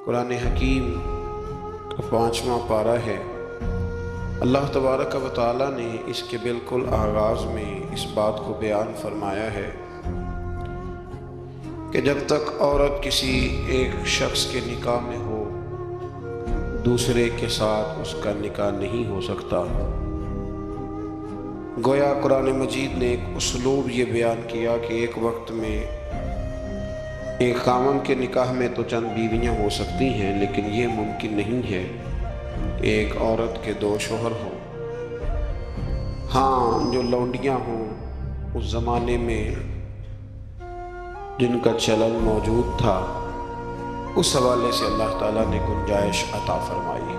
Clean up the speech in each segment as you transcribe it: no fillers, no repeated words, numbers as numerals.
قرآن حکیم کا 5واں پارہ ہے۔ اللہ تبارک و تعالیٰ نے اس کے بالکل آغاز میں اس بات کو بیان فرمایا ہے کہ جب تک عورت کسی ایک شخص کے نکاح میں ہو، دوسرے کے ساتھ اس کا نکاح نہیں ہو سکتا۔ گویا قرآن مجید نے ایک اسلوب یہ بیان کیا کہ ایک وقت میں ایک خاوند کے نکاح میں تو چند بیویاں ہو سکتی ہیں، لیکن یہ ممکن نہیں ہے کہ ایک عورت کے 2 شوہر ہوں۔ ہاں، جو لونڈیاں ہوں اس زمانے میں جن کا چلن موجود تھا، اس حوالے سے اللہ تعالیٰ نے گنجائش عطا فرمائی۔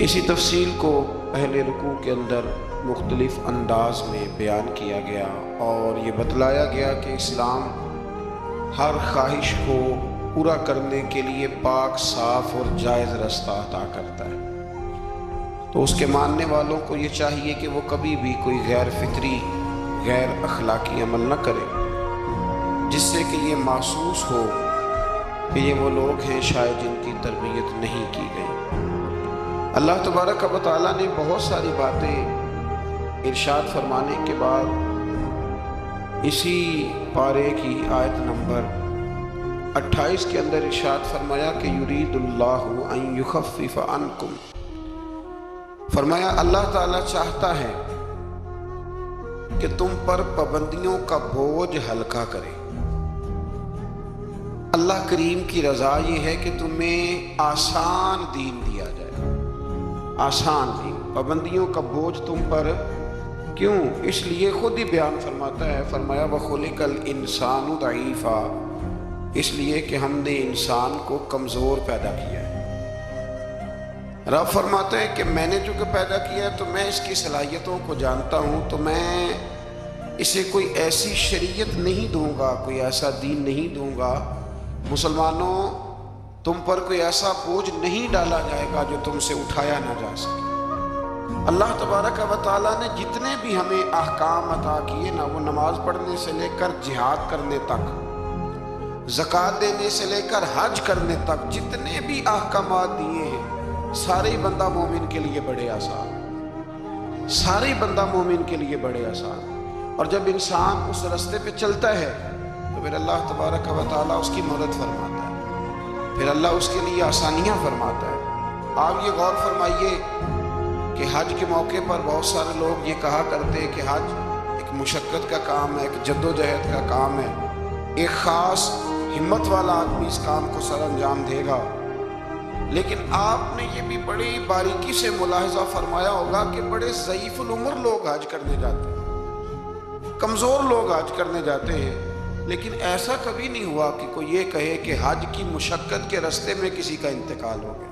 اسی تفصیل کو پہلے رکوع کے اندر مختلف انداز میں بیان کیا گیا اور یہ بتلایا گیا کہ اسلام ہر خواہش کو پورا کرنے کے لیے پاک، صاف اور جائز رستہ عطا کرتا ہے۔ تو اس کے ماننے والوں کو یہ چاہیے کہ وہ کبھی بھی کوئی غیر فطری، غیر اخلاقی عمل نہ کرے، جس سے کہ یہ محسوس ہو کہ یہ وہ لوگ ہیں شاید جن کی تربیت نہیں کی گئی۔ اللہ تبارک و تعالیٰ نے بہت ساری باتیں ارشاد فرمانے کے بعد اسی پارے کی آیت نمبر 28 کے اندر ارشاد فرمایا کہ یرید اللہ ان یخفف عنکم، فرمایا اللہ تعالیٰ چاہتا ہے کہ تم پر پابندیوں کا بوجھ ہلکا کرے۔ اللہ کریم کی رضا یہ ہے کہ تمہیں آسان دین دیا جائے، آسان دین۔ پابندیوں کا بوجھ تم پر کیوں؟ اس لیے خود ہی بیان فرماتا ہے، فرمایا وَخُلِقَ الْإِنسَانُ ضَعِيفًا، اس لیے کہ ہم نے انسان کو کمزور پیدا کیا ہے۔ رب فرماتا ہے کہ میں نے چونکہ پیدا کیا ہے تو میں اس کی صلاحیتوں کو جانتا ہوں، تو میں اسے کوئی ایسی شریعت نہیں دوں گا، کوئی ایسا دین نہیں دوں گا، مسلمانوں تم پر کوئی ایسا بوجھ نہیں ڈالا جائے گا جو تم سے اٹھایا نہ جا سکے۔ اللہ تبارک و تعالیٰ نے جتنے بھی ہمیں احکام عطا کیے نا، وہ نماز پڑھنے سے لے کر جہاد کرنے تک، زکوٰۃ دینے سے لے کر حج کرنے تک، جتنے بھی احکامات دیے ہیں، سارے بندہ مومن کے لیے بڑے آسان، سارے بندہ مومن کے لیے بڑے آسان۔ اور جب انسان اس راستے پہ چلتا ہے تو پھر اللہ تبارک و تعالیٰ اس کی مدد فرماتا ہے، پھر اللہ اس کے لیے آسانیاں فرماتا ہے۔ آپ یہ غور فرمائیے کہ حج کے موقع پر بہت سارے لوگ یہ کہا کرتے ہیں کہ حج ایک مشقت کا کام ہے، ایک جد و جہد کا کام ہے، ایک خاص ہمت والا آدمی اس کام کو سر انجام دے گا۔ لیکن آپ نے یہ بھی بڑی باریکی سے ملاحظہ فرمایا ہوگا کہ بڑے ضعیف العمر لوگ حج کرنے جاتے ہیں، کمزور لوگ حج کرنے جاتے ہیں، لیکن ایسا کبھی نہیں ہوا کہ کوئی یہ کہے کہ حج کی مشقت کے راستے میں کسی کا انتقال ہو گیا۔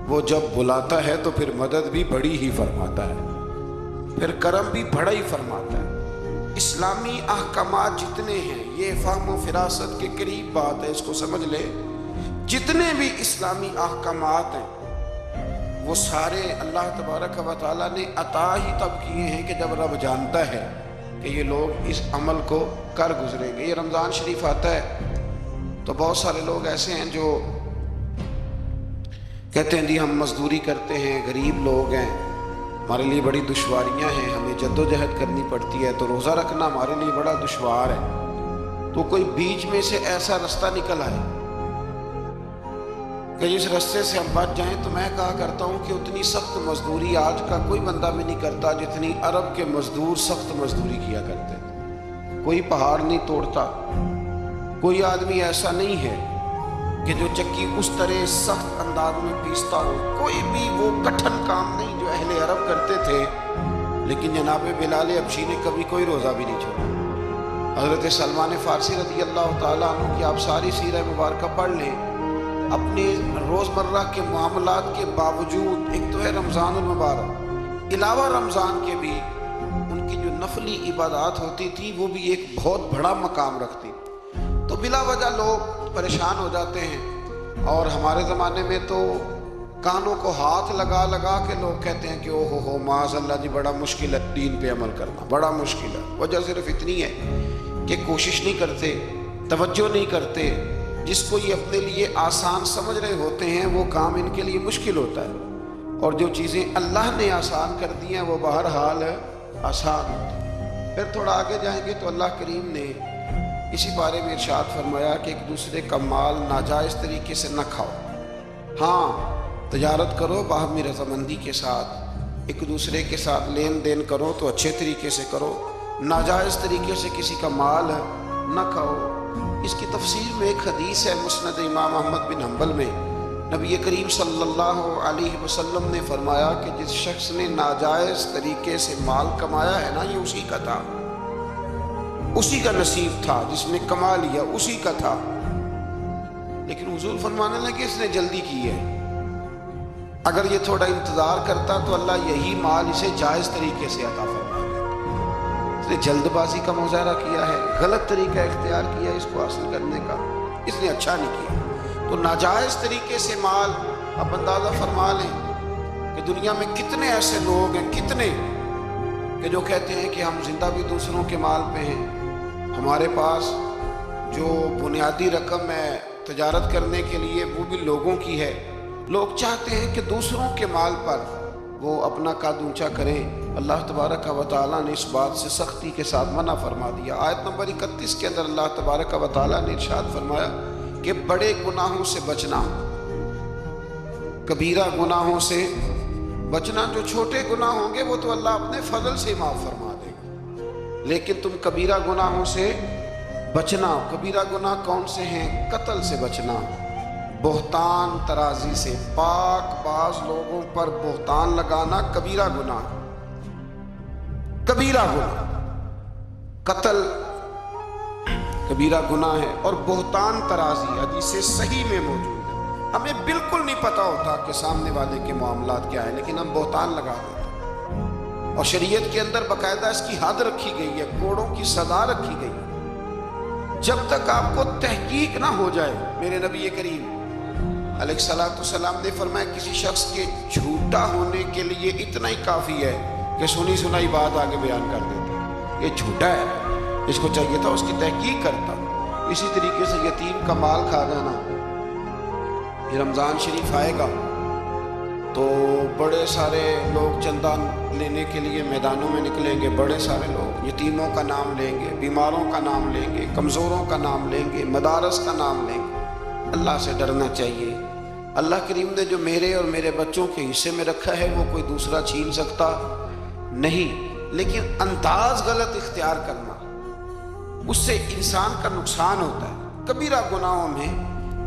وہ جب بلاتا ہے تو پھر مدد بھی بڑی ہی فرماتا ہے، پھر کرم بھی بڑا ہی فرماتا ہے۔ اسلامی احکامات جتنے ہیں، یہ فہم و فراست کے قریب بات ہے، اس کو سمجھ لے، جتنے بھی اسلامی احکامات ہیں وہ سارے اللہ تبارک و تعالیٰ نے عطا ہی تب کیے ہیں کہ جب رب جانتا ہے کہ یہ لوگ اس عمل کو کر گزریں گے۔ یہ رمضان شریف آتا ہے تو بہت سارے لوگ ایسے ہیں جو کہتے ہیں جی ہم مزدوری کرتے ہیں، غریب لوگ ہیں، ہمارے لیے بڑی دشواریاں ہیں، ہمیں جد و جہد کرنی پڑتی ہے، تو روزہ رکھنا ہمارے لیے بڑا دشوار ہے۔ تو کوئی بیچ میں سے ایسا رستہ نکل آئے کہ جس رستے سے ہم بچ جائیں، تو میں کہا کرتا ہوں کہ اتنی سخت مزدوری آج کا کوئی بندہ بھی نہیں کرتا جتنی عرب کے مزدور سخت مزدوری کیا کرتے تھے۔ کوئی پہاڑ نہیں توڑتا، کوئی آدمی ایسا نہیں ہے کہ جو چکی اس طرح سخت انداز میں پیستا ہو، کوئی بھی وہ کٹھن کام نہیں جو اہل عرب کرتے تھے۔ لیکن جناب بلال حبشی نے کبھی کوئی روزہ بھی نہیں چھوڑا۔ حضرت سلمان فارسی رضی اللہ تعالیٰ عنہ کی آپ ساری سیرہ مبارکہ پڑھ لیں، اپنے روزمرہ کے معاملات کے باوجود، ایک تو ہے رمضان المبارک، علاوہ رمضان کے بھی ان کی جو نفلی عبادات ہوتی تھی وہ بھی ایک بہت بڑا مقام رکھتی۔ تو بلا وجہ لوگ پریشان ہو جاتے ہیں، اور ہمارے زمانے میں تو کانوں کو ہاتھ لگا لگا کے لوگ کہتے ہیں کہ او ہو معاذ اللہ جی بڑا مشکل ہے دین پہ عمل کرنا، بڑا مشکل ہے۔ وجہ صرف اتنی ہے کہ کوشش نہیں کرتے، توجہ نہیں کرتے، جس کو یہ اپنے لیے آسان سمجھ رہے ہوتے ہیں وہ کام ان کے لیے مشکل ہوتا ہے، اور جو چیزیں اللہ نے آسان کر دی ہیں وہ بہرحال آسان ہوتی ہیں۔ پھر تھوڑا آگے جائیں گے تو اللہ کریم نے اسی بارے میں ارشاد فرمایا کہ ایک دوسرے کا مال ناجائز طریقے سے نہ کھاؤ۔ ہاں، تجارت کرو باہمی رضامندی کے ساتھ، ایک دوسرے کے ساتھ لین دین کرو تو اچھے طریقے سے کرو، ناجائز طریقے سے کسی کا مال نہ کھاؤ۔ اس کی تفسیر میں ایک حدیث ہے مسند امام احمد بن حنبل میں، نبی کریم صلی اللہ علیہ وسلم نے فرمایا کہ جس شخص نے ناجائز طریقے سے مال کمایا ہے نا، یہ اسی کا تھا، اسی کا نصیب تھا، جس نے کما لیا اسی کا تھا۔ لیکن حضور فرمانے لگے اس نے جلدی کی ہے، اگر یہ تھوڑا انتظار کرتا تو اللہ یہی مال اسے جائز طریقے سے عطا فرما دیتا۔ اس نے جلد بازی کا مظاہرہ کیا ہے، غلط طریقہ اختیار کیا اس کو حاصل کرنے کا، اس نے اچھا نہیں کیا۔ تو ناجائز طریقے سے مال، اب اندازہ فرما لیں کہ دنیا میں کتنے ایسے لوگ ہیں، کتنے کہ جو کہتے ہیں کہ ہم زندہ بھی دوسروں کے مال پہ ہیں، ہمارے پاس جو بنیادی رقم ہے تجارت کرنے کے لیے وہ بھی لوگوں کی ہے۔ لوگ چاہتے ہیں کہ دوسروں کے مال پر وہ اپنا قد اونچا کریں۔ اللہ تبارک و تعالیٰ نے اس بات سے سختی کے ساتھ منع فرما دیا۔ آیت نمبر 31 کے اندر اللہ تبارک و تعالیٰ نے ارشاد فرمایا کہ بڑے گناہوں سے بچنا، کبیرہ گناہوں سے بچنا۔ جو چھوٹے گناہ ہوں گے وہ تو اللہ اپنے فضل سے معاف فرما دے گا، لیکن تم کبیرہ گناہوں سے بچنا۔ کبیرہ گناہ کون سے ہیں؟ قتل سے بچنا، بہتان ترازی سے، پاک باز لوگوں پر بہتان لگانا کبیرہ گناہ، کبیرہ گناہ۔ قتل کبیرہ گناہ ہے، اور بہتان ترازی حدیث صحیح میں موجود ہے۔ ہمیں بالکل نہیں پتہ ہوتا کہ سامنے والے کے معاملات کیا ہیں، لیکن ہم بہتان لگا دیتے ہیں، اور شریعت کے اندر باقاعدہ اس کی حد رکھی گئی ہے، کوڑوں کی سزا رکھی گئی ہے۔ جب تک آپ کو تحقیق نہ ہو جائے، میرے نبی کریم علیہ الصلوۃ والسلام نے فرمایا کسی شخص کے جھوٹا ہونے کے لیے اتنا ہی کافی ہے کہ سنی سنائی بات آگے بیان کر دیتے ہیں، یہ جھوٹا ہے، اس کو چاہیے تھا اس کی تحقیق کرتا۔ اسی طریقے سے یتیم کا مال کھا جانا۔ یہ رمضان شریف آئے گا تو بڑے سارے لوگ چندہ لینے کے لیے میدانوں میں نکلیں گے، بڑے سارے لوگ یتیموں کا نام لیں گے، بیماروں کا نام لیں گے، کمزوروں کا نام لیں گے، مدارس کا نام لیں گے۔ اللہ سے ڈرنا چاہیے۔ اللہ کریم نے جو میرے اور میرے بچوں کے حصے میں رکھا ہے وہ کوئی دوسرا چھین سکتا نہیں، لیکن انداز غلط اختیار کرنا، اس سے انسان کا نقصان ہوتا ہے۔ کبیرہ گناہوں میں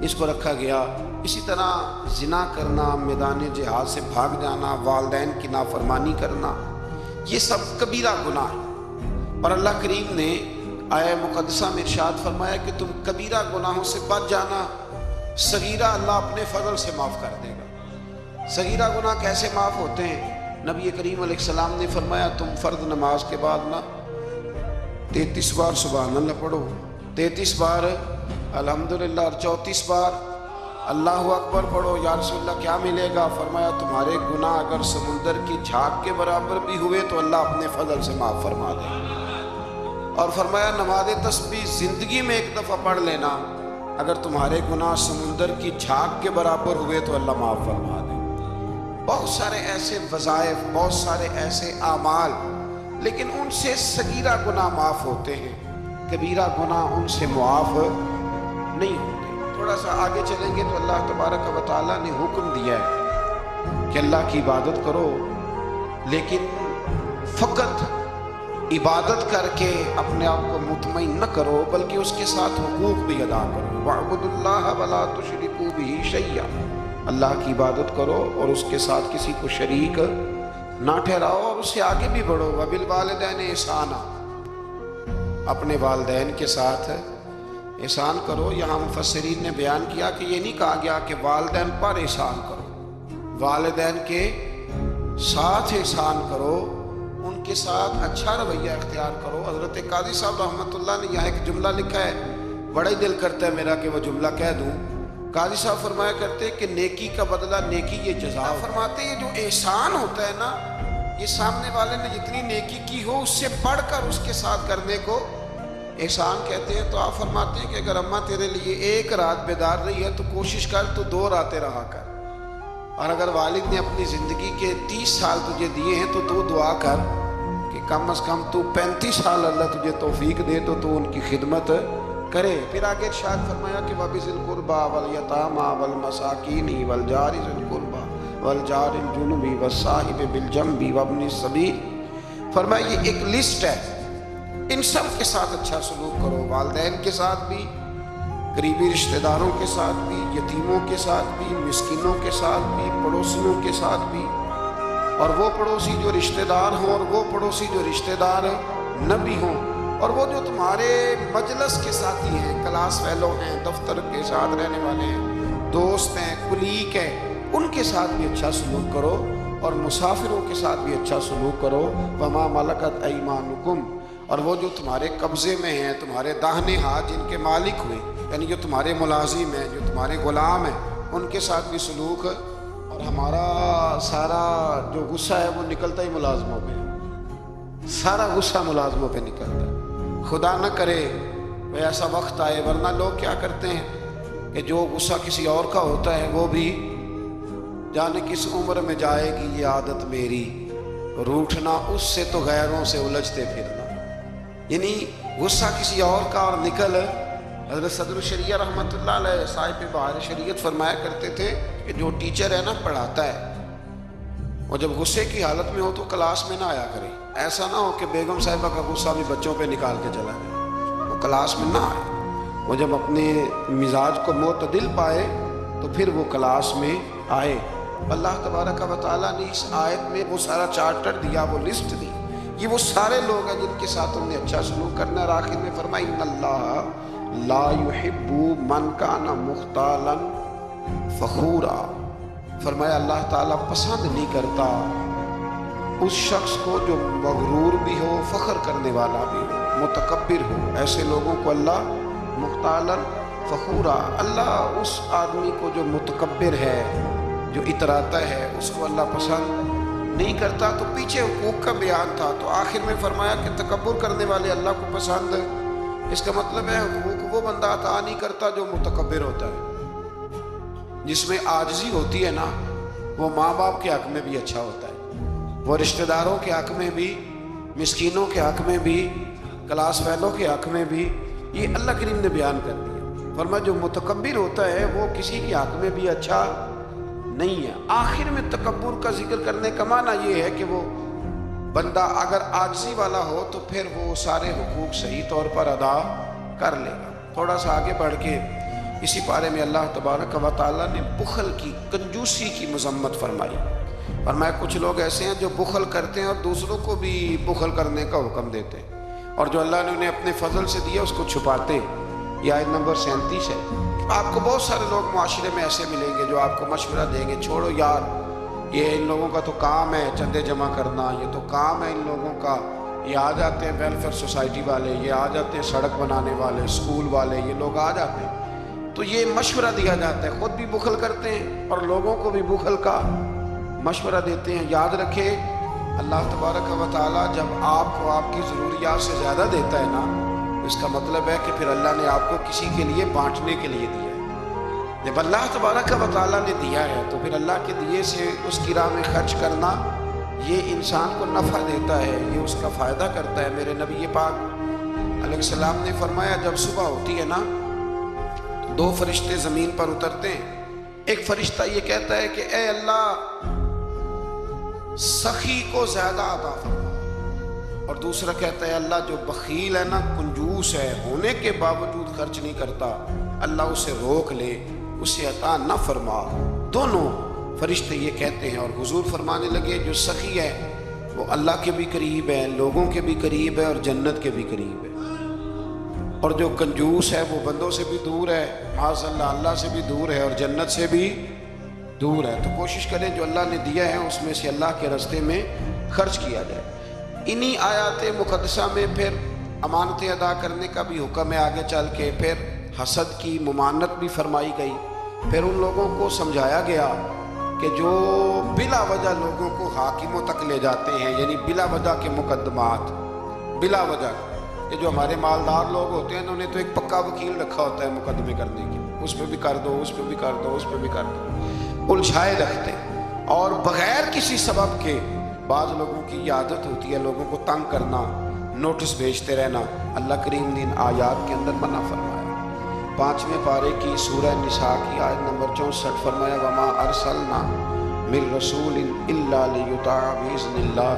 اس کو رکھا گیا۔ اسی طرح زنا کرنا، میدان جہاد سے بھاگ جانا، والدین کی نافرمانی کرنا، یہ سب کبیرہ گناہ ہے۔ اور اللہ کریم نے آیہ مقدسہ میں ارشاد فرمایا کہ تم کبیرہ گناہوں سے بچ جانا، صغیرہ اللہ اپنے فضل سے معاف کر دے گا۔ صغیرہ گناہ کیسے معاف ہوتے ہیں؟ نبی کریم علیہ السلام نے فرمایا تم فرض نماز کے بعد نا 33 بار سبحان اللہ پڑھو، 33 بار الحمدللہ، اور 34 بار اللہ اکبر پڑھو۔ یا رسول اللہ کیا ملے گا؟ فرمایا تمہارے گناہ اگر سمندر کی جھاگ کے برابر بھی ہوئے تو اللہ اپنے فضل سے معاف فرما دے گا۔ اور فرمایا نماز تسبیح زندگی میں ایک دفعہ پڑھ لینا، اگر تمہارے گناہ سمندر کی جھاگ کے برابر ہوئے تو اللہ معاف فرما دے۔ بہت سارے ایسے وظائف، بہت سارے ایسے اعمال، لیکن ان سے صغیرہ گناہ معاف ہوتے ہیں، کبیرہ گناہ ان سے معاف نہیں ہوتے۔ تھوڑا سا آگے چلیں گے تو اللہ تبارک و تعالیٰ نے حکم دیا ہے کہ اللہ کی عبادت کرو، لیکن فقط عبادت کر کے اپنے آپ کو مطمئن نہ کرو، بلکہ اس کے ساتھ حقوق بھی ادا کرو۔ وَاعْبُدُوا اللَّهَ وَلَا تُشْرِكُوا بِهِ شَيْئًا، اللہ کی عبادت کرو اور اس کے ساتھ کسی کو شریک نہ ٹھہراؤ، اور اس سے آگے بھی بڑھو۔ وَبِالْوَالِدَيْنِ إِحْسَانًا، اپنے والدین کے ساتھ احسان کرو۔ یہاں مفسرین نے بیان کیا کہ یہ نہیں کہا گیا کہ والدین پر احسان کرو، والدین کے ساتھ احسان کرو، ان کے ساتھ اچھا رویہ اختیار کرو۔ حضرت قاضی صاحب رحمۃ اللہ نے یہاں ایک جملہ لکھا ہے، بڑا ہی دل کرتا ہے میرا کہ وہ جملہ کہہ دوں۔ قاضی صاحب فرمایا کرتے کہ نیکی کا بدلہ نیکی یہ جزا۔ فرماتے ہیں جو احسان ہوتا ہے نا، یہ سامنے والے نے جتنی نیکی کی ہو اس سے بڑھ کر اس کے ساتھ کرنے کو احسان کہتے ہیں تو آپ فرماتے ہیں کہ اگر اماں تیرے لیے ایک رات بیدار رہی ہے تو کوشش کر تو 2 راتیں رہا کر، اور اگر والد نے اپنی زندگی کے 30 سال تجھے دیے ہیں تو دعا کر کہ کم از کم تو 35 سال اللہ تجھے توفیق دے تو ان کی خدمت کرے۔ پھر آگے ارشاد فرمایا کہ وَبِذِي الْقُرْبَى وَالْيَتَامَى وَالْمَسَاكِينِ وَالْجَارِ ذِي الْقُرْبَى وَالْجَارِ الْجُنُبِ وَالصَّاحِبِ بِالْجَنبِ وَابْنِ السَّبِيلِ، فرمایا یہ ایک لسٹ ہے، ان سب کے ساتھ اچھا سلوک کرو، والدین کے ساتھ بھی، قریبی رشتہ داروں کے ساتھ بھی، یتیموں کے ساتھ بھی، مسکینوں کے ساتھ بھی، پڑوسیوں کے ساتھ بھی، اور وہ پڑوسی جو رشتہ دار ہوں اور وہ پڑوسی جو رشتہ دار نہ بھی ہوں، اور وہ جو تمہارے مجلس کے ساتھی ہیں، کلاس فیلو ہیں، دفتر کے ساتھ رہنے والے ہیں، دوست ہیں، کلیگ ہیں، ان کے ساتھ بھی اچھا سلوک کرو، اور مسافروں کے ساتھ بھی اچھا سلوک کرو۔ وَمَا مَلَكَتْ أَيْمَانُكُمْ، اور وہ جو تمہارے قبضے میں ہیں، تمہارے داہنے ہاتھ جن کے مالک ہوئے، یعنی جو تمہارے ملازم ہیں، جو تمہارے غلام ہیں، ان کے ساتھ بھی سلوک۔ اور ہمارا سارا جو غصہ ہے وہ نکلتا ہی ملازموں پہ، سارا غصہ ملازموں پہ نکلتا ہے۔ خدا نہ کرے کوئی ایسا وقت آئے، ورنہ لوگ کیا کرتے ہیں کہ جو غصہ کسی اور کا ہوتا ہے وہ بھی جانے کس عمر میں جائے گی یہ عادت میری، روٹھنا اس سے تو غیروں سے الجھتے پھرنا، یعنی غصہ کسی اور کا اور نکل۔ حضرت صدر الشریعہ رحمۃ اللہ علیہ صاحب بہار شریعت فرمایا کرتے تھے کہ جو ٹیچر ہے نا پڑھاتا ہے، وہ جب غصے کی حالت میں ہو تو کلاس میں نہ آیا کرے، ایسا نہ ہو کہ بیگم صاحبہ کا غصہ بھی بچوں پہ نکال کے چلا جائے، وہ کلاس میں نہ آئے، وہ جب اپنے مزاج کو معتدل پائے تو پھر وہ کلاس میں آئے۔ اللہ تبارک و تعالیٰ نے اس آیت میں وہ سارا چارٹر دیا، وہ لسٹ دی، یہ وہ سارے لوگ ہیں جن کے ساتھ ہم نے اچھا سلوک کرنا ہے۔ اور آخر میں فرمایا ان اللہ لا يحب من کان مختالا فخورا، فرمایا اللہ تعالیٰ پسند نہیں کرتا اس شخص کو جو مغرور بھی ہو، فخر کرنے والا بھی ہو، متکبر ہو، ایسے لوگوں کو اللہ مختالا فخورا، اللہ اس آدمی کو جو متکبر ہے، جو اتراتا ہے، اس کو اللہ پسند نہیں کرتا۔ تو پیچھے حقوق کا بیان تھا، تو آخر میں فرمایا کہ تکبر کرنے والے اللہ کو پسند ہے، اس کا مطلب ہے حقوق وہ بندہ عطا نہیں کرتا جو متکبر ہوتا ہے، جس میں عاجزی ہوتی ہے نا، وہ ماں باپ کے حق میں بھی اچھا ہوتا ہے، وہ رشتہ داروں کے حق میں بھی، مسکینوں کے حق میں بھی، کلاس فیلوں کے حق میں بھی، یہ اللہ کریم نے بیان کر دیا۔ فرمایا جو متکبر ہوتا ہے وہ کسی کے حق میں بھی اچھا نہیں ہے۔ آخر میں تکبر کا ذکر کرنے کا معنی یہ ہے کہ وہ بندہ اگر عاجزی والا ہو تو پھر وہ سارے حقوق صحیح طور پر ادا کر لے گا۔ تھوڑا سا آگے بڑھ کے اسی پارے میں اللہ تبارک و تعالیٰ نے بخل کی، کنجوسی کی مذمت فرمائی۔ فرمایا کچھ لوگ ایسے ہیں جو بخل کرتے ہیں اور دوسروں کو بھی بخل کرنے کا حکم دیتے ہیں، اور جو اللہ نے انہیں اپنے فضل سے دیا اس کو چھپاتے۔ یہ آیت نمبر 37 ہے۔ آپ کو بہت سارے لوگ معاشرے میں ایسے ملیں گے جو آپ کو مشورہ دیں گے، چھوڑو یار، یہ ان لوگوں کا تو کام ہے چندے جمع کرنا، یہ تو کام ہے ان لوگوں کا، یہ آ جاتے ہیں ویلفیئر سوسائٹی والے، یہ آ جاتے ہیں سڑک بنانے والے، اسکول والے، یہ لوگ آ جاتے ہیں، تو یہ مشورہ دیا جاتا ہے، خود بھی بخل کرتے ہیں اور لوگوں کو بھی بخل کا مشورہ دیتے ہیں۔ یاد رکھے اللہ تبارک و تعالیٰ جب آپ کو آپ کی ضروریات سے زیادہ دیتا ہے نا، اس کا مطلب ہے کہ پھر اللہ نے آپ کو کسی کے لیے بانٹنے کے لیے دیا ہے۔ جب اللہ تبارک و تعالیٰ نے دیا ہے تو پھر اللہ کے دیے سے اس کی راہ میں خرچ کرنا یہ انسان کو نفع دیتا ہے، یہ اس کا فائدہ کرتا ہے۔ میرے نبی پاک علیہ السلام نے فرمایا جب صبح ہوتی ہے نا تو 2 فرشتے زمین پر اترتے ہیں، ایک فرشتہ یہ کہتا ہے کہ اے اللہ سخی کو زیادہ عطا فرما، اور دوسرا کہتا ہے اللہ جو بخیل ہے نا، کنجوس ہے، ہونے کے باوجود خرچ نہیں کرتا، اللہ اسے روک لے، اسے عطا نہ فرما۔ دونوں فرشتے یہ کہتے ہیں، اور حضور فرمانے لگے جو سخی ہے وہ اللہ کے بھی قریب ہے، لوگوں کے بھی قریب ہے، اور جنت کے بھی قریب ہے، اور جو کنجوس ہے وہ بندوں سے بھی دور ہے، معاذ اللہ اللہ سے بھی دور ہے، اور جنت سے بھی دور ہے۔ تو کوشش کریں جو اللہ نے دیا ہے اس میں سے اللہ کے راستے میں خرچ کیا جائے۔ انہی آیات مقدسہ میں پھر امانتیں ادا کرنے کا بھی حکم ہے، آگے چل کے پھر حسد کی ممانعت بھی فرمائی گئی، پھر ان لوگوں کو سمجھایا گیا کہ جو بلا وجہ لوگوں کو حاکموں تک لے جاتے ہیں، یعنی بلا وجہ کے مقدمات، بلا وجہ یہ جو ہمارے مالدار لوگ ہوتے ہیں انہوں نے تو ایک پکا وکیل رکھا ہوتا ہے مقدمے کرنے کی، اس پہ بھی کر دو، اس پہ بھی کر دو، اس پہ بھی کر دو، الجھائے رکھتے ہیں۔ اور بغیر کسی سبب کے بعض لوگوں کی یہ عادت ہوتی ہے لوگوں کو تنگ کرنا، نوٹس بھیجتے رہنا۔ اللہ کریم نے ان آیات کے اندر منع فرمایا۔ 5ویں پارے کی سورہ نساء کی آیت نمبر 64 فرمایا وما ارسلنا من رسول الا لیطاع باذن اللہ،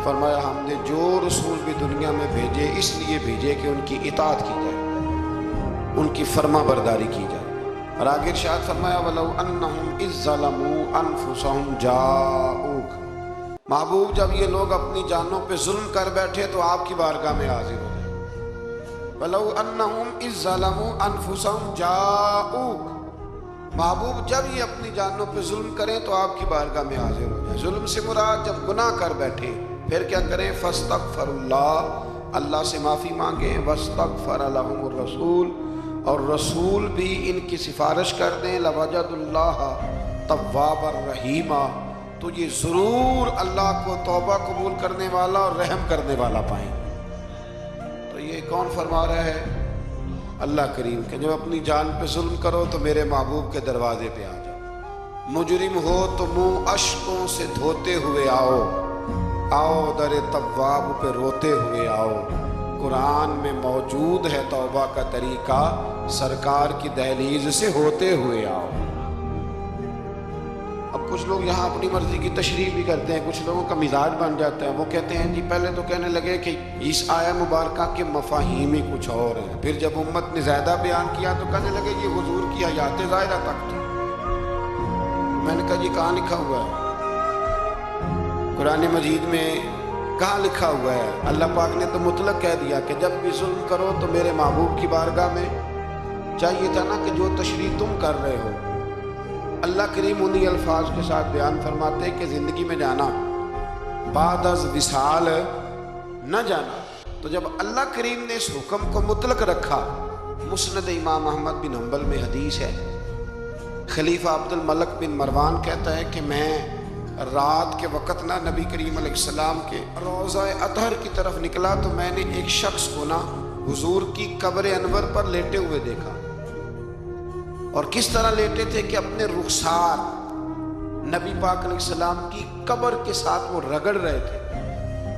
فرمایا ہم نے جو رسول بھی دنیا میں بھیجے اس لیے بھیجے کہ ان کی اطاعت کی جائے، ان کی فرما برداری کی جائے۔ اور آگے ارشاد فرمایا وَلَوْ أَنَّهُمْ إِذ ظَّلَمُوا أَنفُسَهُمْ جَاءُوكَ، محبوب جب یہ لوگ اپنی جانوں پہ ظلم کر بیٹھے تو آپ کی بارگاہ میں حاضر ہو جائے۔ وَلَوْ أَنَّهُمْ إِذ ظَّلَمُوا أَنفُسَهُمْ جَاءُوكَ، محبوب جب یہ اپنی جانوں پہ ظلم کریں تو آپ کی بارگاہ میں حاضر ہو جائے۔ ظلم سے مراد جب گناہ کر بیٹھے پھر کیا کریں؟ فاستغفر اللہ، اللہ سے معافی مانگیں، واستغفر لهم الرسول، اور رسول بھی ان کی سفارش کر دیں، لوجد اللہ توابا رحیما، تو یہ ضرور اللہ کو توبہ قبول کرنے والا اور رحم کرنے والا پائیں۔ تو یہ کون فرما رہا ہے؟ اللہ کریم کہ جب اپنی جان پہ ظلم کرو تو میرے محبوب کے دروازے پہ آ جاؤ، مجرم ہو تو منہ اشکوں سے دھوتے ہوئے آؤ، آؤ در تواب پہ روتے ہوئے آؤ۔ قرآن میں موجود ہے توبہ کا طریقہ، سرکار کی دہلیز سے ہوتے ہوئے آؤ۔ اب کچھ لوگ یہاں اپنی مرضی کی تشریح بھی کرتے ہیں، کچھ لوگوں کا مزاج بن جاتا ہے، وہ کہتے ہیں جی پہلے تو کہنے لگے کہ اس آیہ مبارکہ کے مفاہیم ہی کچھ اور ہیں، پھر جب امت نے زیادہ بیان کیا تو کہنے لگے یہ حضور کی حیات ظاہرہ تک تھی۔ میں نے کہا جی کہاں لکھا ہوا ہے؟ قرآن مجید میں کہاں لکھا ہوا ہے؟ اللہ پاک نے تو مطلق کہہ دیا کہ جب بھی ظلم کرو تو میرے محبوب کی بارگاہ میں، چاہیے تھا نا کہ جو تشریح تم کر رہے ہو۔ اللہ کریم انہی الفاظ کے ساتھ بیان فرماتے کہ زندگی میں جانا بعد از وصال نہ جانا۔ تو جب اللہ کریم نے اس حکم کو مطلق رکھا، مسند امام احمد بن حنبل میں حدیث ہے، خلیفہ عبد الملک بن مروان کہتا ہے کہ میں رات کے وقت نا نبی کریم علیہ السلام کے روضہ اطہر کی طرف نکلا تو میں نے ایک شخص کو نا حضور کی قبر انور پر لیٹے ہوئے دیکھا، اور کس طرح لیٹے تھے کہ اپنے رخسار نبی پاک علیہ السلام کی قبر کے ساتھ وہ رگڑ رہے تھے۔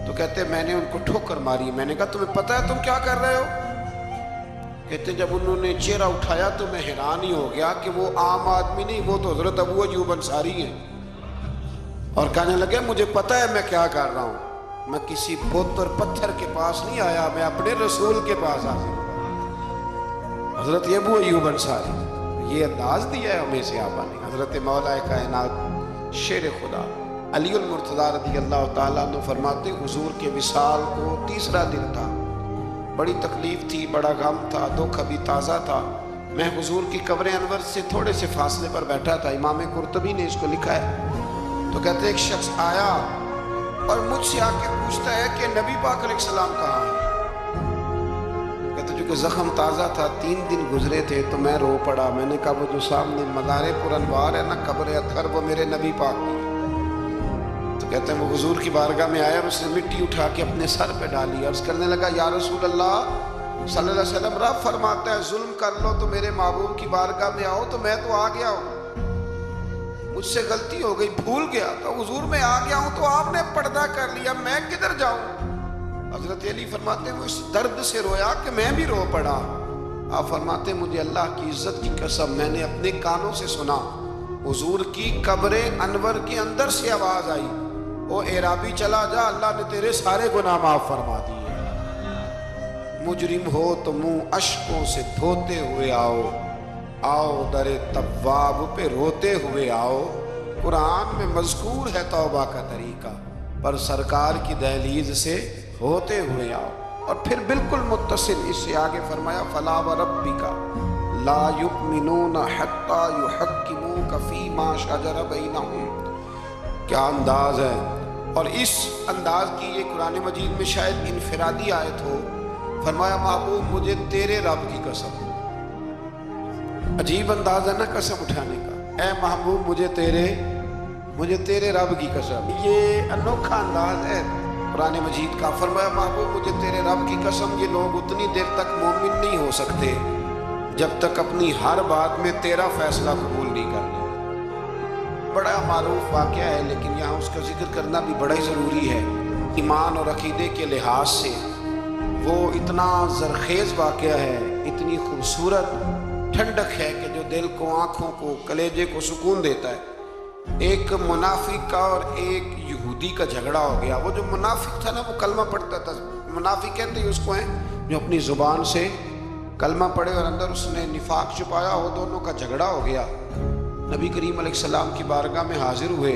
تو کہتے میں نے ان کو ٹھوکر ماری، میں نے کہا تمہیں پتہ ہے تم کیا کر رہے ہو؟ کہتے جب انہوں نے چہرہ اٹھایا تو میں حیران ہی ہو گیا کہ وہ عام آدمی نہیں، وہ تو حضرت ابو ایوب انصاری ہیں، اور کہنے لگے مجھے پتہ ہے میں کیا کر رہا ہوں، میں کسی بت اور پتھر کے پاس نہیں آیا، میں اپنے رسول کے پاس حاضر ہوں۔ حضرت ابو ایوب انصاری، یہ انداز دیا ہے ہمیں صحابہ نے۔ حضرت مولا کائنات شیر خدا علی المرتضیٰ رضی اللہ تعالیٰ عنہ فرماتے حضور کے وصال کو تیسرا دن تھا، بڑی تکلیف تھی، بڑا غم تھا، دکھ ابھی تازہ تھا، میں حضور کی قبر انور سے تھوڑے سے فاصلے پر بیٹھا تھا، امام قرطبی نے اس کو لکھا ہے۔ تو کہتے ایک شخص آیا اور مجھ سے آ کے پوچھتا ہے کہ نبی پاک علیہ السلام کہاں ہے؟ کہتے جو کہ زخم تازہ تھا، 3 دن گزرے تھے، تو میں رو پڑا، میں نے کہا وہ جو سامنے مزار پر انوار ہے نا قبر اطہر، وہ میرے نبی پاک کی۔ تو کہتے ہیں وہ حضور کی بارگاہ میں آیا اور اس نے مٹی اٹھا کے اپنے سر پہ ڈالی، عرض کرنے لگا یا رسول اللہ صلی اللہ علیہ وسلم، رب فرماتا ہے ظلم کر لو تو میرے محبوب کی بارگاہ میں آؤ، تو میں تو آ گیا ہوں، مجھ سے غلطی ہو گئی، بھول گیا، تو حضور میں آ گیا ہوں، تو آپ نے پردہ کر لیا، میں کدھر جاؤں؟ حضرت علی فرماتے ہیں وہ اس درد سے رویا کہ میں بھی رو پڑا۔ آپ فرماتے ہیں مجھے اللہ کی عزت کی قسم میں نے اپنے کانوں سے سنا حضور کی قبر انور کے اندر سے آواز آئی، او اعرابی چلا جا، اللہ نے تیرے سارے گناہ معاف فرما دیے، مجرم ہو تو منہ اشکوں سے دھوتے ہوئے آؤ، آؤ در تواب پہ روتے ہوئے آؤ۔ قرآن میں مذکور ہے توبہ کا طریقہ، پر سرکار کی دہلیز سے ہوتے ہوئے آؤ۔ اور پھر بالکل متصل اس سے آگے فرمایا فلا وربک لا یؤمنون حتی یحکموک فیما شجر بینہم، کیا انداز ہے! اور اس انداز کی یہ قرآن مجید میں شاید انفرادی آیت ہو۔ فرمایا محبوب مجھے تیرے رب کی قسم، عجیب انداز ہے نا قسم اٹھانے کا، اے محبوب مجھے تیرے رب کی قسم، یہ انوکھا انداز ہے۔ قرآن مجید کا، فرمایا محبوب مجھے تیرے رب کی قسم یہ لوگ اتنی دیر تک مومن نہیں ہو سکتے جب تک اپنی ہر بات میں تیرا فیصلہ قبول نہیں کر لیں۔ بڑا معروف واقعہ ہے لیکن یہاں اس کا ذکر کرنا بھی بڑا ہی ضروری ہے۔ ایمان اور عقیدے کے لحاظ سے وہ اتنا زرخیز واقعہ ہے، اتنی خوبصورت ٹھنڈک ہے کہ جو دل کو، آنکھوں کو، کلیجے کو سکون دیتا ہے۔ ایک منافق کا اور ایک یہودی کا جھگڑا ہو گیا۔ وہ جو منافق تھا نا وہ کلمہ پڑھتا تھا، منافق کہتے ہیں اس کو ہیں جو اپنی زبان سے کلمہ پڑھے اور اندر اس نے نفاق چھپایا ہو، دونوں کا جھگڑا ہو گیا۔ نبی کریم علیہ السلام کی بارگاہ میں حاضر ہوئے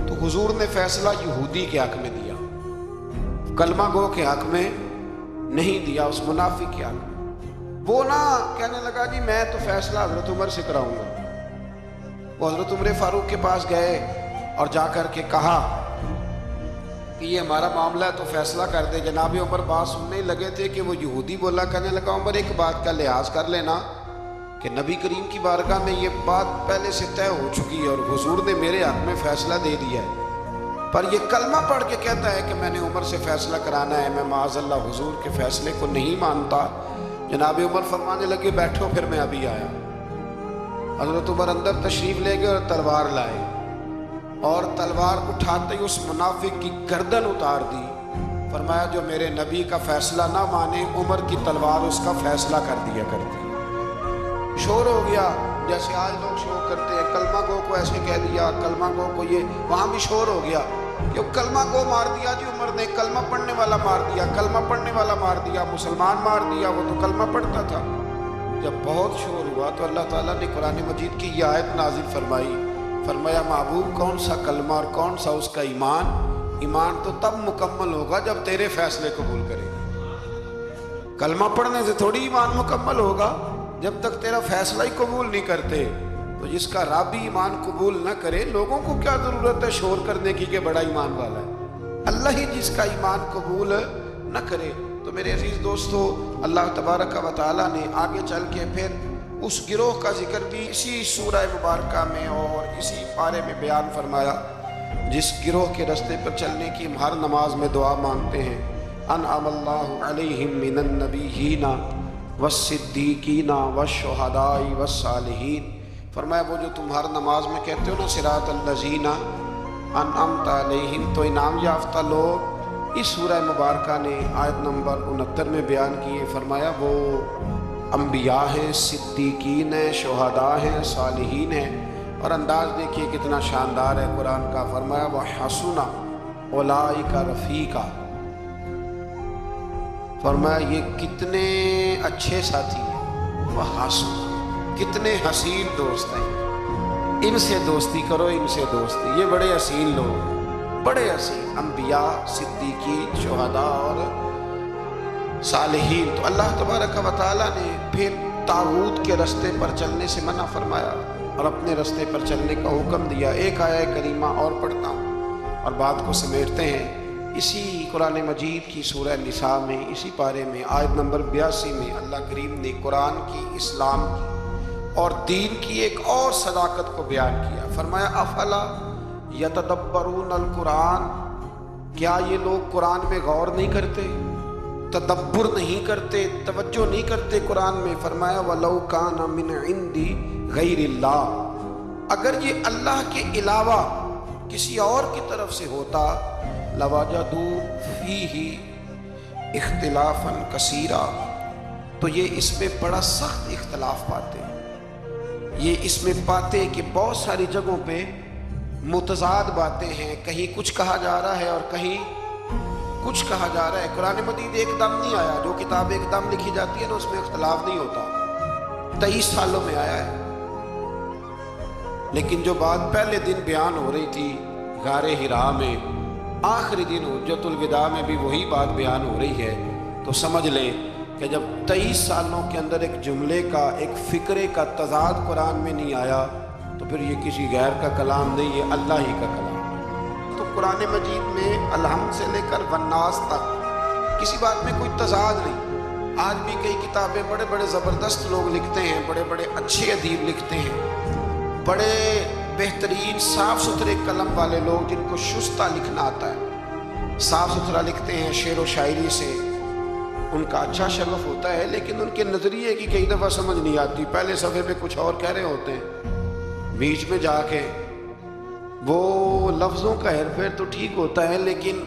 تو حضور نے فیصلہ یہودی کے حق میں دیا، کلمہ گو کے حق میں نہیں دیا، اس منافق کے حق میں۔ وہ نہ کہنے لگا جی میں تو فیصلہ حضرت عمر سے کراؤں گا۔ وہ حضرت عمر فاروق کے پاس گئے اور جا کر کے کہا کہ یہ ہمارا معاملہ ہے تو فیصلہ کر دے۔ جناب عمر بات سننے لگے تھے کہ وہ یہودی بولا، کہنے لگا عمر ایک بات کا لحاظ کر لینا کہ نبی کریم کی بارگاہ میں یہ بات پہلے سے طے ہو چکی ہے اور حضور نے میرے حق میں فیصلہ دے دیا ہے، پر یہ کلمہ پڑھ کے کہتا ہے کہ میں نے عمر سے فیصلہ کرانا ہے، میں معاذ اللہ حضور کے فیصلے کو نہیں مانتا۔ جناب عمر فرمانے لگے بیٹھو پھر میں ابھی آیا۔ حضرت عمر اندر تشریف لے گئے اور تلوار لائے اور تلوار اٹھاتے ہی اس منافق کی گردن اتار دی۔ فرمایا جو میرے نبی کا فیصلہ نہ مانے عمر کی تلوار اس کا فیصلہ کر دیا کرتی۔ شور ہو گیا جیسے آج لوگ شور کرتے ہیں، کلمہ گو کو ایسے کہہ دیا، کلمہ گو کو یہ، وہاں بھی شور ہو گیا کہ کلمہ گو مار دیا جی عمر نے، کلمہ پڑھنے والا مار دیا، کلمہ پڑھنے والا مار دیا، مسلمان مار دیا، وہ تو کلمہ پڑھتا تھا۔ جب بہت شور ہوا تو اللہ تعالیٰ نے قرآن مجید کی یہ آیت نازل فرمائی، فرمایا محبوب کون سا کلمہ اور کون سا اس کا ایمان؟ ایمان تو تب مکمل ہوگا جب تیرے فیصلے قبول کرے گا۔ کلمہ پڑھنے سے تھوڑی ایمان مکمل ہوگا، جب تک تیرا فیصلہ ہی قبول نہیں کرتے۔ تو جس کا رب ہی ایمان قبول نہ کرے، لوگوں کو کیا ضرورت ہے شور کرنے کی کہ بڑا ایمان والا ہے؟ اللہ ہی جس کا ایمان قبول نہ کرے۔ تو میرے عزیز دوستو، اللہ تبارک و تعالیٰ نے آگے چل کے پھر اس گروہ کا ذکر بھی اسی سورہ مبارکہ میں اور اسی پارے میں بیان فرمایا جس گروہ کے رستے پر چلنے کی ہم ہر نماز میں دعا مانگتے ہیں، انعم اللہ علیہم من النبیین والصدیقین والشہداء والصالحین۔ فرمایا وہ جو تم ہر نماز میں کہتے ہو نا صراط الذین انعمت علیہم، تو انعام یافتہ لوگ اس سورہ مبارکہ نے آیت نمبر 69 میں بیان کیے۔ فرمایا وہ انبیاء ہیں، صدیقین ہیں، شہداء ہیں، صالحین ہیں، اور انداز دیکھیے کتنا شاندار ہے قرآن کا۔ فرمایا وَحَسُنَ أُولَئِكَ رَفِیقًا، فرمایا یہ کتنے اچھے ساتھی ہیں، وَحَسُنَ کتنے حسین دوست ہیں، ان سے دوستی کرو، ان سے دوستی، یہ بڑے حسین لوگ ہیں، بڑے حسین انبیاء، صدیقین، شہداء اور صالحین۔ تو اللہ تبارک و تعالیٰ نے پھر طاغوت کے رستے پر چلنے سے منع فرمایا اور اپنے رستے پر چلنے کا حکم دیا۔ ایک آیہ کریمہ اور پڑھتا ہوں اور بات کو سمیٹتے ہیں۔ اسی قرآن مجید کی سورہ نساء میں، اسی پارے میں آیت نمبر 82 میں اللہ کریم نے قرآن کی، اسلام کی اور دین کی ایک اور صداقت کو بیان کیا۔ فرمایا افلا یتدبرون القرآن، کیا یہ لوگ قرآن میں غور نہیں کرتے، تدبر نہیں کرتے، توجہ نہیں کرتے قرآن میں؟ فرمایا وَلَوْ كَانَ مِنْ عِنْدِ غَيْرِ اللَّهِ، اگر یہ اللہ کے علاوہ کسی اور کی طرف سے ہوتا لَوَجَدُوا فِيهِ اختلافاً كَثِيرًا، تو یہ اس میں بڑا سخت اختلاف پاتے، یہ اس میں پاتے کہ بہت ساری جگہوں پہ متضاد باتیں ہیں، کہیں کچھ کہا جا رہا ہے اور کہیں کچھ کہا جا رہا ہے۔ قرآن مجید ایک دم نہیں آیا، جو کتاب ایک دم لکھی جاتی ہے نا اس میں اختلاف نہیں ہوتا، 23 سالوں میں آیا ہے۔ لیکن جو بات پہلے دن بیان ہو رہی تھی غار حرا میں، آخری دن حجۃ الوداع میں بھی وہی بات بیان ہو رہی ہے، تو سمجھ لیں کہ جب 23 سالوں کے اندر ایک جملے کا، ایک فکرے کا تضاد قرآن میں نہیں آیا تو پھر یہ کسی غیر کا کلام نہیں، یہ اللہ ہی کا کلام۔ تو قرآن مجید میں الحمد سے لے کر والناس تک کسی بات میں کوئی تضاد نہیں۔ آج بھی کئی کتابیں بڑے بڑے زبردست لوگ لکھتے ہیں، بڑے بڑے اچھے ادیب لکھتے ہیں، بڑے بہترین صاف ستھرے قلم والے لوگ جن کو شستہ لکھنا آتا ہے، صاف ستھرا لکھتے ہیں، شعر و شاعری سے ان کا اچھا شغف ہوتا ہے، لیکن ان کے نظریے کی کئی دفعہ سمجھ نہیں آتی۔ پہلے صفحے پہ کچھ اور کہہ رہے ہوتے ہیں، بیچ میں جا کے وہ لفظوں کا ہیر پھیر تو ٹھیک ہوتا ہے، لیکن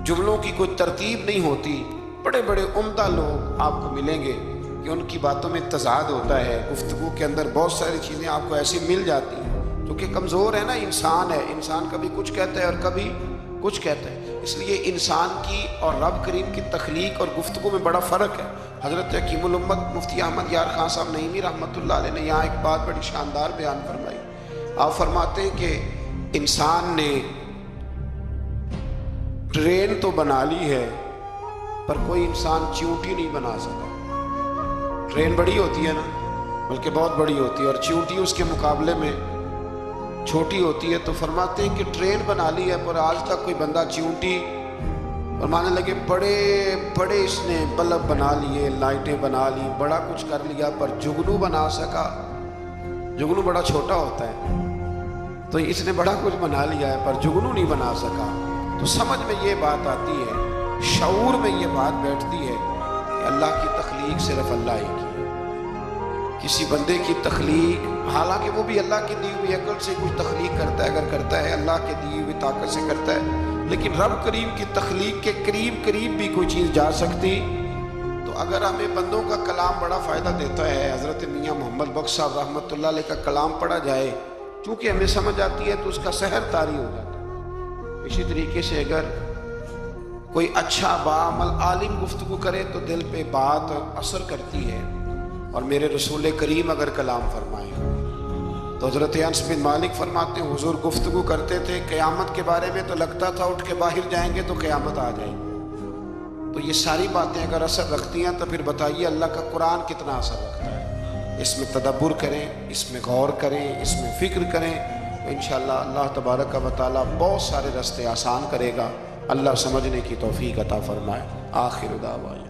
جملوں کی کوئی ترتیب نہیں ہوتی۔ بڑے بڑے عمدہ لوگ آپ کو ملیں گے کہ ان کی باتوں میں تضاد ہوتا ہے، گفتگو کے اندر بہت ساری چیزیں آپ کو ایسی مل جاتی ہیں، کیونکہ کمزور ہے نا، انسان ہے، انسان کبھی کچھ کہتا ہے اور کبھی کچھ کہتا ہے۔ اس لیے انسان کی اور رب کریم کی تخلیق اور گفتگو میں بڑا فرق ہے۔ حضرت حکیم الامت مفتی احمد یار خان صاحب نعیمی رحمۃ اللہ علیہ نے یہاں ایک بات بڑی شاندار بیان فرمائی۔ آپ فرماتے ہیں کہ انسان نے ٹرین تو بنا لی ہے پر کوئی انسان چیونٹی نہیں بنا سکا۔ ٹرین بڑی ہوتی ہے نا، بلکہ بہت بڑی ہوتی ہے، اور چیونٹی اس کے مقابلے میں چھوٹی ہوتی ہے۔ تو فرماتے ہیں کہ ٹرین بنا لی ہے پر آج تک کوئی بندہ چیونٹی، فرمانے لگے بڑے بڑے اس نے بلب بنا لیے، لائٹیں بنا لی، بڑا کچھ کر لیا، پر جگنو بنا سکا؟ جگنو بڑا چھوٹا ہوتا ہے، تو اس نے بڑا کچھ بنا لیا ہے پر جگنو نہیں بنا سکا۔ تو سمجھ میں یہ بات آتی ہے، شعور میں یہ بات بیٹھتی ہے کہ اللہ کی تخلیق صرف اللہ ہی کی ہے۔ کسی بندے کی تخلیق، حالانکہ وہ بھی اللہ کی دی ہوئی عقل سے کچھ تخلیق کرتا ہے، اگر کرتا ہے اللہ کی دی ہوئی طاقت سے کرتا ہے، لیکن رب کریم کی تخلیق کے قریب بھی کوئی چیز جا سکتی۔ تو اگر ہمیں بندوں کا کلام بڑا فائدہ دیتا ہے، حضرت میاں محمد بخش صاحب رحمۃ اللہ علیہ کا کلام پڑھا جائے، چونکہ ہمیں سمجھ آتی ہے تو اس کا سحر طاری ہو جاتا ہے۔ اسی طریقے سے اگر کوئی اچھا باعمل عالم گفتگو کرے تو دل پہ بات اثر کرتی ہے، اور میرے رسول کریم اگر کلام فرمائیں تو حضرت انس بن مالک فرماتے ہیں حضور گفتگو کرتے تھے قیامت کے بارے میں، تو لگتا تھا اٹھ کے باہر جائیں گے تو قیامت آ جائے گی۔ تو یہ ساری باتیں اگر اثر رکھتی ہیں تو پھر بتائیے اللہ کا قرآن کتنا اثر رکھتا ہے۔ اس میں تدبر کریں، اس میں غور کریں، اس میں فکر کریں، تو انشاءاللہ اللہ تبارک و تعالیٰ بہت سارے راستے آسان کرے گا۔ اللہ سمجھنے کی توفیق عطا فرمائے۔ آخر دعوانا